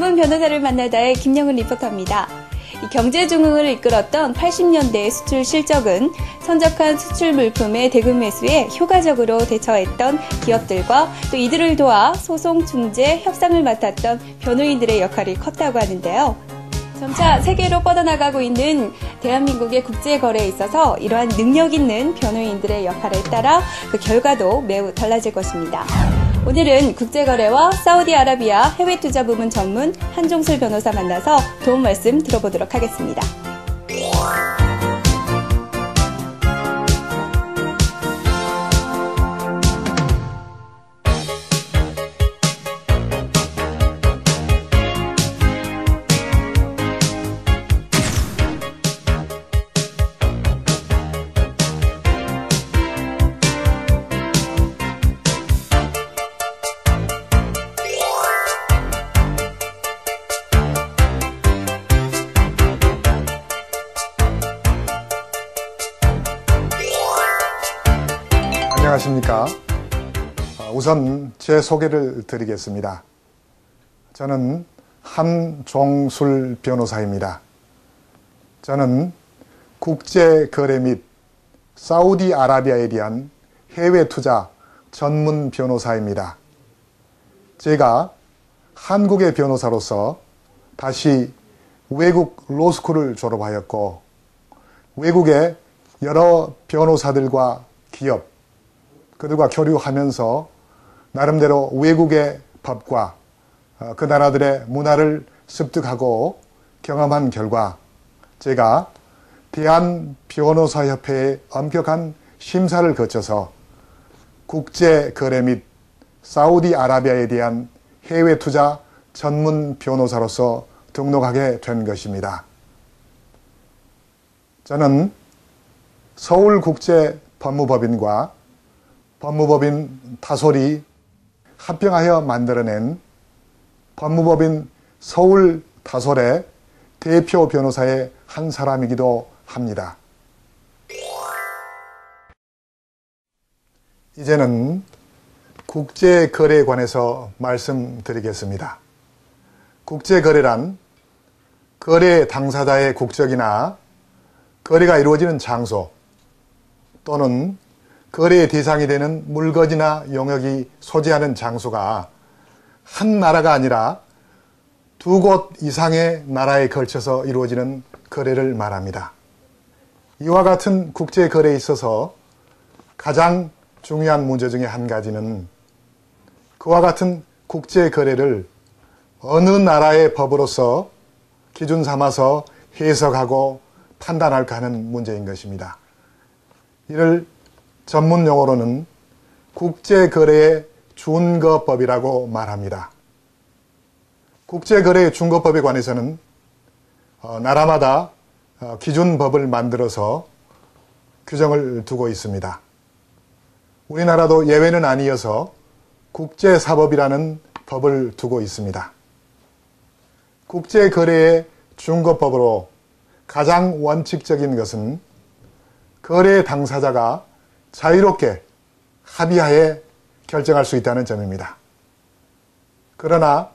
전문 변호사를 만나다의 김영은 리포터입니다. 경제중흥을 이끌었던 80년대의 수출 실적은 선적한 수출 물품의 대금 매수에 효과적으로 대처했던 기업들과 또 이들을 도와 소송, 중재, 협상을 맡았던 변호인들의 역할이 컸다고 하는데요. 점차 세계로 뻗어나가고 있는 대한민국의 국제거래에 있어서 이러한 능력 있는 변호인들의 역할에 따라 그 결과도 매우 달라질 것입니다. 오늘은 국제거래와 사우디아라비아 해외투자부문 전문 한종술 변호사 만나서 도움 말씀 들어보도록 하겠습니다. 안녕하십니까. 우선 제 소개를 드리겠습니다. 저는 한종술 변호사입니다. 저는 국제거래 및 사우디아라비아에 대한 해외 투자 전문 변호사입니다. 제가 한국의 변호사로서 다시 외국 로스쿨을 졸업하였고 외국의 여러 변호사들과 기업, 그들과 교류하면서 나름대로 외국의 법과 그 나라들의 문화를 습득하고 경험한 결과 제가 대한변호사협회의 엄격한 심사를 거쳐서 국제거래 및 사우디아라비아에 대한 해외 투자 전문 변호사로서 등록하게 된 것입니다. 저는 서울국제법무법인과 법무법인 타솔이 합병하여 만들어낸 법무법인 서울 타솔의 대표 변호사의 한 사람이기도 합니다. 이제는 국제거래에 관해서 말씀드리겠습니다. 국제거래란 거래 당사자의 국적이나 거래가 이루어지는 장소 또는 거래의 대상이 되는 물건이나 용역이 소재하는 장소가 한 나라가 아니라 두 곳 이상의 나라에 걸쳐서 이루어지는 거래를 말합니다. 이와 같은 국제거래에 있어서 가장 중요한 문제 중에 한 가지는 그와 같은 국제거래를 어느 나라의 법으로서 기준 삼아서 해석하고 판단할까 하는 문제인 것입니다. 이를 전문 용어로는 국제거래의 준거법이라고 말합니다. 국제거래의 준거법에 관해서는 나라마다 기준법을 만들어서 규정을 두고 있습니다. 우리나라도 예외는 아니어서 국제사법이라는 법을 두고 있습니다. 국제거래의 준거법으로 가장 원칙적인 것은 거래 당사자가 자유롭게 합의하에 결정할 수 있다는 점입니다. 그러나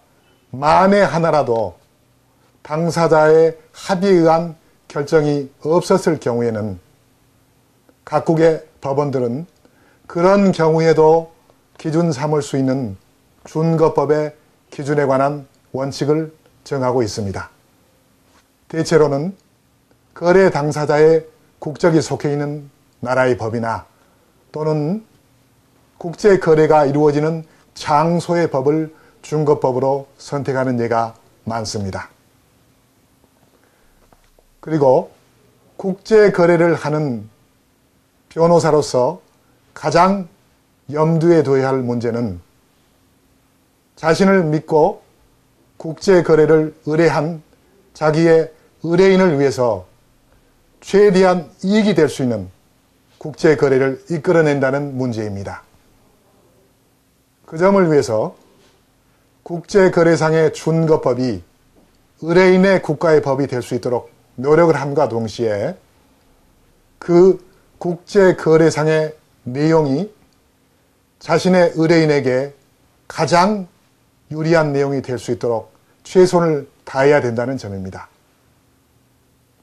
만에 하나라도 당사자의 합의에 의한 결정이 없었을 경우에는 각국의 법원들은 그런 경우에도 기준 삼을 수 있는 준거법의 기준에 관한 원칙을 정하고 있습니다. 대체로는 거래 당사자의 국적이 속해 있는 나라의 법이나 또는 국제거래가 이루어지는 장소의 법을 준거법으로 선택하는 예가 많습니다. 그리고 국제거래를 하는 변호사로서 가장 염두에 둬야 할 문제는 자신을 믿고 국제거래를 의뢰한 자기의 의뢰인을 위해서 최대한 이익이 될 수 있는 국제거래를 이끌어낸다는 문제입니다. 그 점을 위해서 국제거래상의 준거법이 의뢰인의 국가의 법이 될 수 있도록 노력을 함과 동시에 그 국제거래상의 내용이 자신의 의뢰인에게 가장 유리한 내용이 될 수 있도록 최선을 다해야 된다는 점입니다.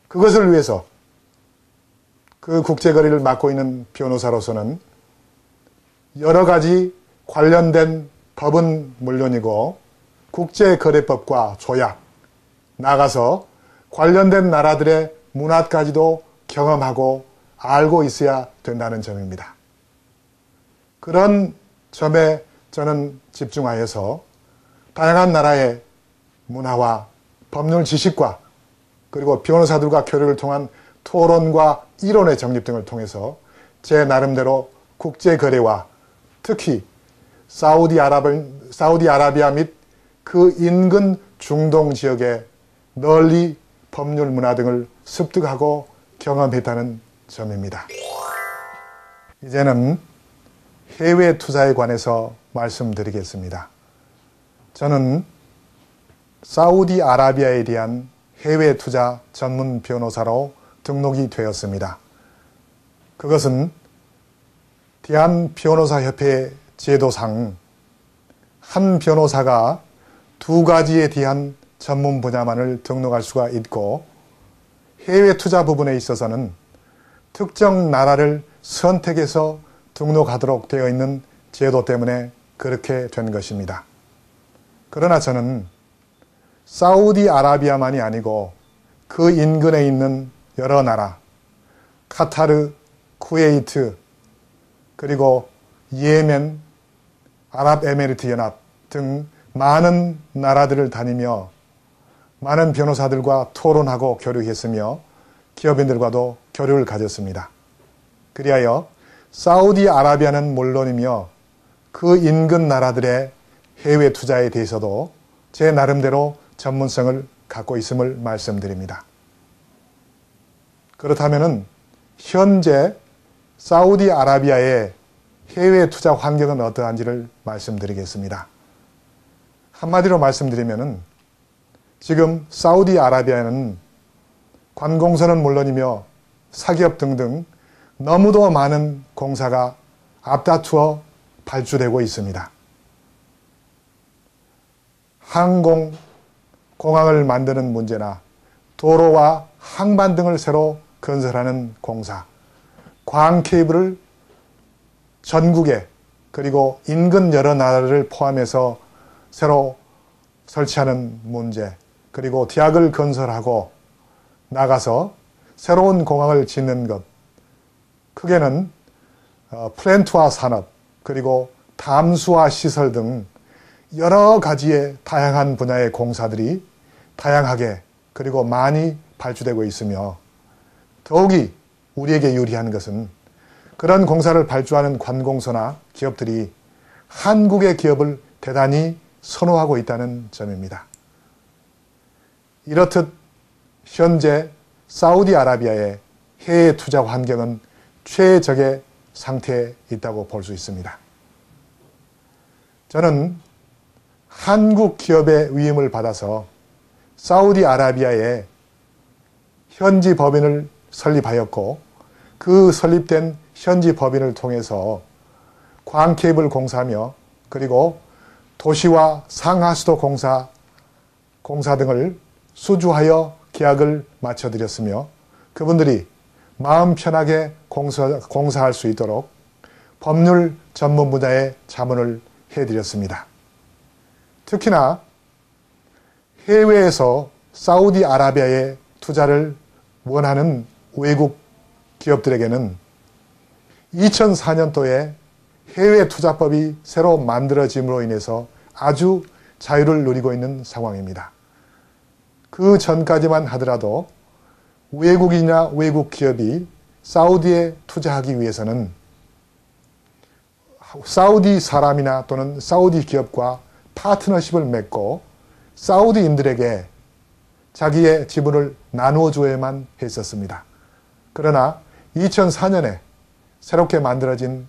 그것을 위해서 그 국제거래를 맡고 있는 변호사로서는 여러 가지 관련된 법은 물론이고 국제거래법과 조약, 나가서 관련된 나라들의 문화까지도 경험하고 알고 있어야 된다는 점입니다. 그런 점에 저는 집중하여서 다양한 나라의 문화와 법률 지식과 그리고 변호사들과 교류를 통한 토론과 이론의 정립 등을 통해서 제 나름대로 국제거래와 특히 사우디아라비아 및 그 인근 중동 지역에 널리 법률 문화 등을 습득하고 경험했다는 점입니다. 이제는 해외 투자에 관해서 말씀드리겠습니다. 저는 사우디아라비아에 대한 해외 투자 전문 변호사로 등록이 되었습니다. 그것은 대한변호사협회 제도상 한 변호사가 두 가지에 대한 전문 분야만을 등록할 수가 있고 해외 투자 부분에 있어서는 특정 나라를 선택해서 등록하도록 되어 있는 제도 때문에 그렇게 된 것입니다. 그러나 저는 사우디아라비아만이 아니고 그 인근에 있는 여러 나라, 카타르, 쿠웨이트, 그리고 예멘, 아랍에미리트 연합 등 많은 나라들을 다니며 많은 변호사들과 토론하고 교류했으며 기업인들과도 교류를 가졌습니다. 그리하여 사우디아라비아는 물론이며 그 인근 나라들의 해외 투자에 대해서도 제 나름대로 전문성을 갖고 있음을 말씀드립니다. 그렇다면 현재 사우디아라비아의 해외 투자 환경은 어떠한지를 말씀드리겠습니다. 한마디로 말씀드리면 지금 사우디아라비아는 관공서는 물론이며 사기업 등등 너무도 많은 공사가 앞다투어 발주되고 있습니다. 항공, 공항을 만드는 문제나 도로와 항만 등을 새로 건설하는 공사, 광 케이블을 전국에 그리고 인근 여러 나라를 포함해서 새로 설치하는 문제, 그리고 대학을 건설하고 나가서 새로운 공항을 짓는 것, 크게는 플랜트화 산업, 그리고 담수화 시설 등 여러 가지의 다양한 분야의 공사들이 다양하게 그리고 많이 발주되고 있으며 더욱이 우리에게 유리한 것은 그런 공사를 발주하는 관공서나 기업들이 한국의 기업을 대단히 선호하고 있다는 점입니다. 이렇듯 현재 사우디아라비아의 해외 투자 환경은 최적의 상태에 있다고 볼 수 있습니다. 저는 한국 기업의 위임을 받아서 사우디아라비아에 현지 법인을 설립하였고 그 설립된 현지 법인을 통해서 광케이블 공사며 그리고 도시와 상하수도 공사 등을 수주하여 계약을 마쳐드렸으며 그분들이 마음 편하게 공사할 수 있도록 법률 전문 분야에 자문을 해드렸습니다. 특히나 해외에서 사우디아라비아에 투자를 원하는 외국 기업들에게는 2004년도에 해외 투자법이 새로 만들어짐으로 인해서 아주 자유를 누리고 있는 상황입니다. 그 전까지만 하더라도 외국인이나 외국 기업이 사우디에 투자하기 위해서는 사우디 사람이나 또는 사우디 기업과 파트너십을 맺고 사우디인들에게 자기의 지분을 나누어 줘야만 했었습니다. 그러나 2004년에 새롭게 만들어진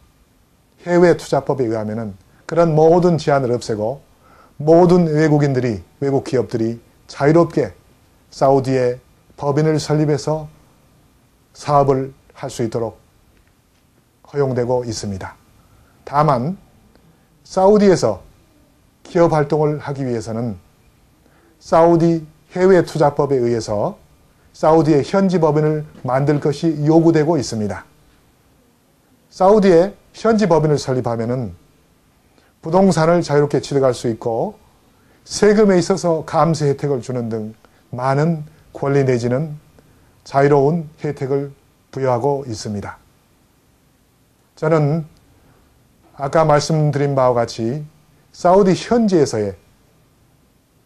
해외 투자법에 의하면 그런 모든 제한을 없애고 모든 외국인들이, 외국 기업들이 자유롭게 사우디에 법인을 설립해서 사업을 할 수 있도록 허용되고 있습니다. 다만 사우디에서 기업 활동을 하기 위해서는 사우디 해외 투자법에 의해서 사우디의 현지 법인을 만들 것이 요구되고 있습니다. 사우디에 현지 법인을 설립하면은 부동산을 자유롭게 취득할 수 있고 세금에 있어서 감세 혜택을 주는 등 많은 권리 내지는 자유로운 혜택을 부여하고 있습니다. 저는 아까 말씀드린 바와 같이 사우디 현지에서의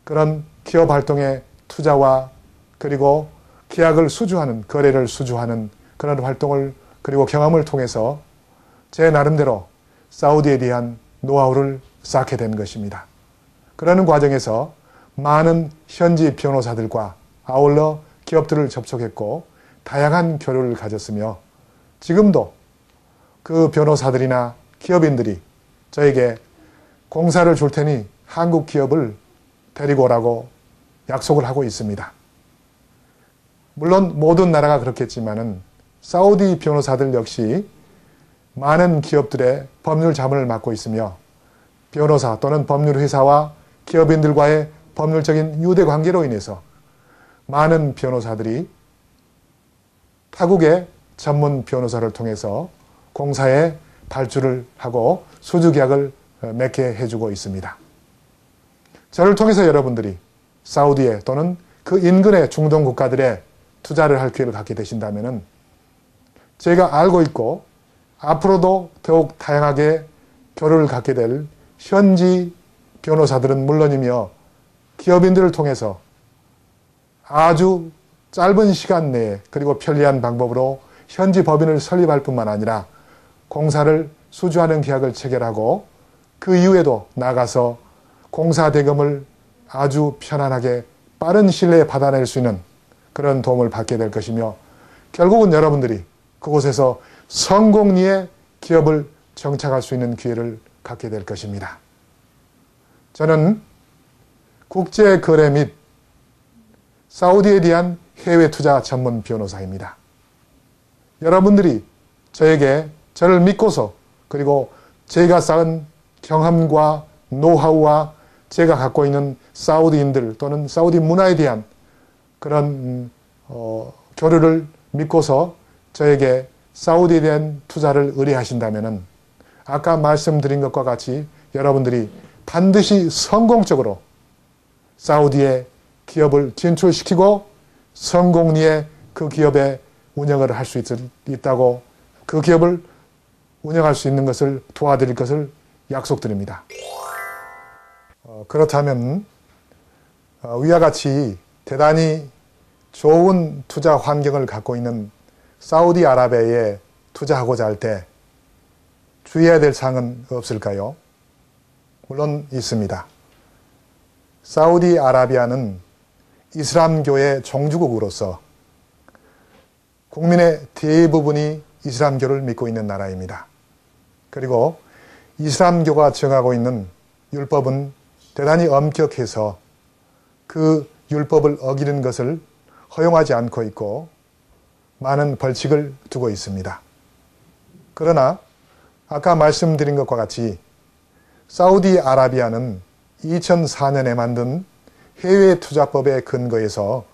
그런 기업 활동의 투자와 그리고 계약을 수주하는, 거래를 수주하는 그런 활동을 그리고 경험을 통해서 제 나름대로 사우디에 대한 노하우를 쌓게 된 것입니다. 그러는 과정에서 많은 현지 변호사들과 아울러 기업들을 접촉했고 다양한 교류를 가졌으며 지금도 그 변호사들이나 기업인들이 저에게 공사를 줄 테니 한국 기업을 데리고 오라고 약속을 하고 있습니다. 물론 모든 나라가 그렇겠지만은 사우디 변호사들 역시 많은 기업들의 법률 자문을 맡고 있으며 변호사 또는 법률회사와 기업인들과의 법률적인 유대 관계로 인해서 많은 변호사들이 타국의 전문 변호사를 통해서 공사에 발주를 하고 수주계약을 맺게 해주고 있습니다. 저를 통해서 여러분들이 사우디에 또는 그 인근의 중동 국가들에 투자를 할 기회를 갖게 되신다면 제가 알고 있고 앞으로도 더욱 다양하게 교류를 갖게 될 현지 변호사들은 물론이며 기업인들을 통해서 아주 짧은 시간 내에 그리고 편리한 방법으로 현지 법인을 설립할 뿐만 아니라 공사를 수주하는 계약을 체결하고 그 이후에도 나가서 공사 대금을 아주 편안하게 빠른 시일 내에 받아낼 수 있는 그런 도움을 받게 될 것이며 결국은 여러분들이 그곳에서 성공리에 기업을 정착할 수 있는 기회를 갖게 될 것입니다. 저는 국제거래 및 사우디에 대한 해외 투자 전문 변호사입니다. 여러분들이 저를 믿고서 그리고 제가 쌓은 경험과 노하우와 제가 갖고 있는 사우디인들 또는 사우디 문화에 대한 그런 교류를 믿고서 저에게 사우디에 대한 투자를 의뢰하신다면 아까 말씀드린 것과 같이 여러분들이 반드시 성공적으로 사우디에 기업을 진출시키고 성공리에 그 기업의 운영을 할 수 있다고 그 기업을 운영할 수 있는 것을 도와드릴 것을 약속드립니다. 그렇다면 위와 같이 대단히 좋은 투자 환경을 갖고 있는 사우디아라비아에 투자하고자 할 때 주의해야 될 사항은 없을까요? 물론 있습니다. 사우디아라비아는 이슬람교의 종주국으로서 국민의 대부분이 이슬람교를 믿고 있는 나라입니다. 그리고 이슬람교가 정하고 있는 율법은 대단히 엄격해서 그 율법을 어기는 것을 허용하지 않고 있고 많은 벌칙을 두고 있습니다. 그러나 아까 말씀드린 것과 같이 사우디아라비아는 2004년에 만든 해외 투자법에 근거해서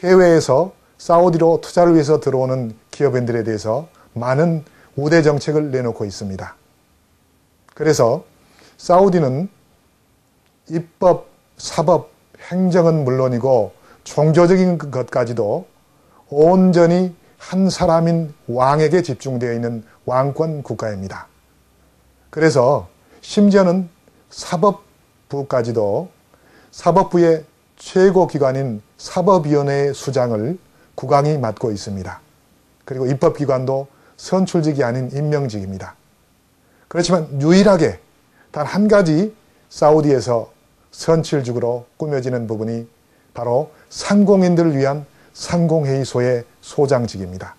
해외에서 사우디로 투자를 위해서 들어오는 기업인들에 대해서 많은 우대 정책을 내놓고 있습니다. 그래서 사우디는 입법, 사법, 행정은 물론이고 종교적인 것까지도 온전히 한 사람인 왕에게 집중되어 있는 왕권 국가입니다. 그래서 심지어는 사법부까지도 사법부의 최고기관인 사법위원회의 수장을 국왕이 맡고 있습니다. 그리고 입법기관도 선출직이 아닌 임명직입니다. 그렇지만 유일하게 단 한 가지 사우디에서 선출직으로 꾸며지는 부분이 바로 상공인들을 위한 상공회의소의 소장직입니다.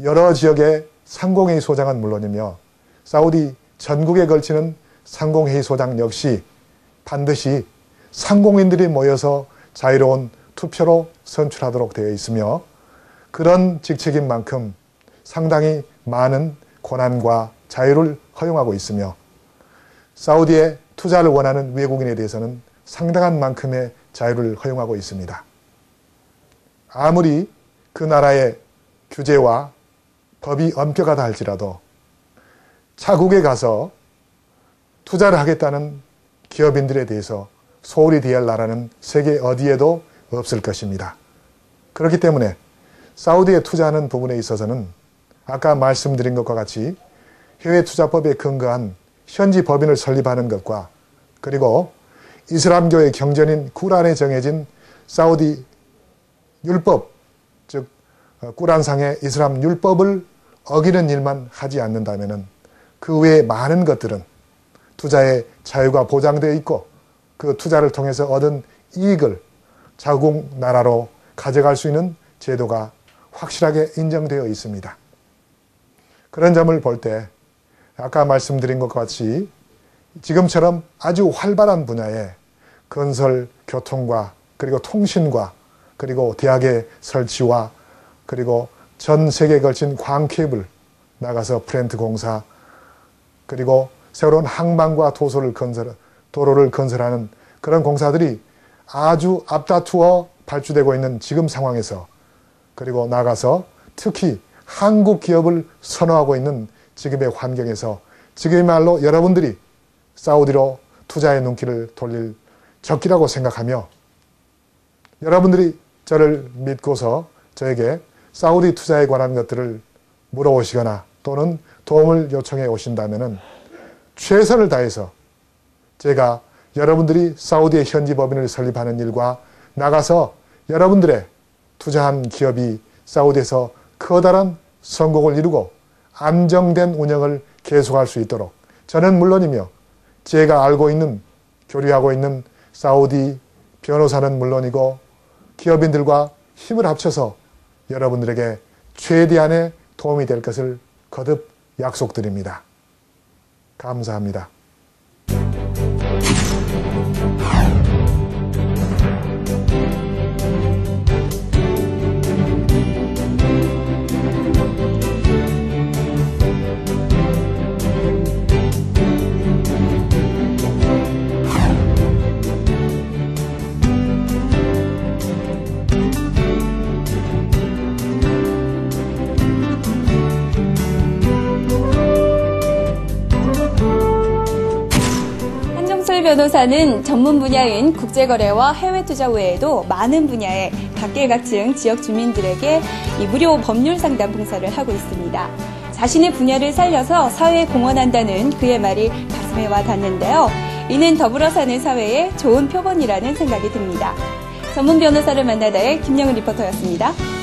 여러 지역의 상공회의소장은 물론이며 사우디 전국에 걸치는 상공회의소장 역시 반드시 상공인들이 모여서 자유로운 투표로 선출하도록 되어 있으며 그런 직책인 만큼 상당히 많은 권한과 자유를 허용하고 있으며 사우디에 투자를 원하는 외국인에 대해서는 상당한 만큼의 자유를 허용하고 있습니다. 아무리 그 나라의 규제와 법이 엄격하다 할지라도 자국에 가서 투자를 하겠다는 기업인들에 대해서 소홀히 대할 나라는 세계 어디에도 없을 것입니다. 그렇기 때문에 사우디에 투자하는 부분에 있어서는 아까 말씀드린 것과 같이 해외투자법에 근거한 현지 법인을 설립하는 것과 그리고 이슬람교의 경전인 쿠란에 정해진 사우디 율법, 즉 꾸란상의 이슬람 율법을 어기는 일만 하지 않는다면 그 외에 많은 것들은 투자의 자유가 보장되어 있고 그 투자를 통해서 얻은 이익을 자국 나라로 가져갈 수 있는 제도가 확실하게 인정되어 있습니다. 그런 점을 볼 때 아까 말씀드린 것과 같이 지금처럼 아주 활발한 분야의 건설, 교통과 그리고 통신과 그리고 대학의 설치와 그리고 전 세계에 걸친 광케이블 나가서 플랜트 공사 그리고 새로운 항만과 도로를 건설하는 그런 공사들이 아주 앞다투어 발주되고 있는 지금 상황에서 그리고 나가서 특히 한국 기업을 선호하고 있는 지금의 환경에서 지금말로 여러분들이 사우디로 투자의 눈길을 돌릴 적기라고 생각하며 여러분들이 저를 믿고서 저에게 사우디 투자에 관한 것들을 물어오시거나 또는 도움을 요청해 오신다면 최선을 다해서 제가 여러분들이 사우디의 현지 법인을 설립하는 일과 나가서 여러분들의 투자한 기업이 사우디에서 커다란 성공을 이루고 안정된 운영을 계속할 수 있도록 저는 물론이며 제가 알고 있는 교류하고 있는 사우디 변호사는 물론이고 기업인들과 힘을 합쳐서 여러분들에게 최대한의 도움이 될 것을 거듭 약속드립니다. 감사합니다. 변호사는 전문 분야인 국제거래와 해외투자 외에도 많은 분야의 각계각층 지역 주민들에게 무료 법률 상담 봉사를 하고 있습니다. 자신의 분야를 살려서 사회에 공헌한다는 그의 말이 가슴에 와 닿는데요. 이는 더불어 사는 사회의 좋은 표본이라는 생각이 듭니다. 전문 변호사를 만나다의 김영은 리포터였습니다.